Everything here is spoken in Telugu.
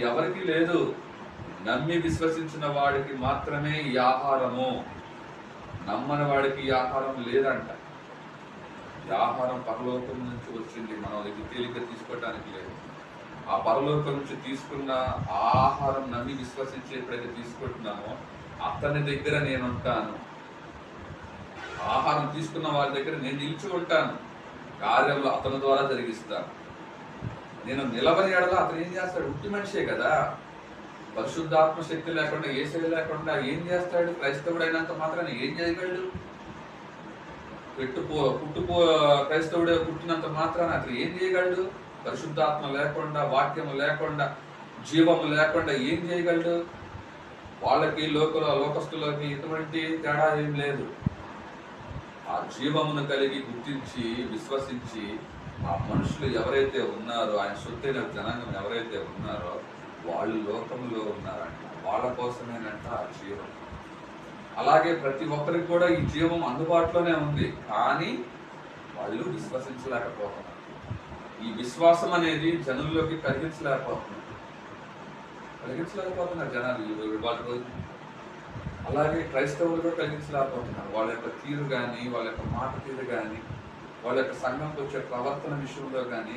ఎవరికి లేదు. నమ్మి విశ్వసించిన వాడికి మాత్రమే ఈ ఆహారము. నమ్మని వాడికి ఈ ఆహారం లేదంట. ఈ ఆహారం పరలోకం నుంచి వచ్చింది. మనం ఇది తేలిక తీసుకోవటానికి లేదు. ఆ పరలోకం నుంచి తీసుకున్న ఆహారం నమ్మి విశ్వసించి ఎప్పుడైతే తీసుకుంటున్నామో అతని దగ్గర నేను ఉంటాను. ఆహారం తీసుకున్న వారి దగ్గర నేను నిలిచి ఉంటాను. కార్యంలో అతని ద్వారా జరిగిస్తాను. నేను నిలవని ఎడల అతను ఏం చేస్తాడు? ఉట్టి మనిషే కదా. పరిశుద్ధాత్మ శక్తి లేకుండా, యేసయ్య లేకుండా ఏం చేస్తాడు? క్రైస్తవుడు అయినంత మాత్రాన్ని ఏం చేయగలడు? క్రైస్తవుడే పుట్టినంత మాత్రాన అతను ఏం చేయగలడు? పరిశుద్ధాత్మ లేకుండా, వాక్యము లేకుండా, జీవము లేకుండా ఏం చేయగలడు? వాళ్ళకి లోకస్తులకి ఎటువంటి తేడా ఏం లేదు. ఆ జీవమును కలిగి గుర్తించి విశ్వసించి ఆ మనుషులు ఎవరైతే ఉన్నారో, ఆయన సొత్తైన జనాంగం ఎవరైతే ఉన్నారో వాళ్ళు లోకంలో ఉన్నారంట. వాళ్ళ కోసమేనంట ఆ జీవం. అలాగే ప్రతి ఒక్కరికి కూడా ఈ జీవం అందుబాటులోనే ఉంది, కానీ వాళ్ళు విశ్వసించలేకపోతున్నారు. ఈ విశ్వాసం అనేది జనుల్లోకి కలిగించలేకపోతున్నారు జనాలు వాళ్ళ రోజు. అలాగే క్రైస్తవులు కూడా కలిగించలేకపోతున్నారు. వాళ్ళ యొక్క తీరు కానీ, వాళ్ళ యొక్క మాట తీరు కానీ, వాళ్ళ యొక్క సంఘంకి వచ్చే ప్రవర్తన విషయంలో కానీ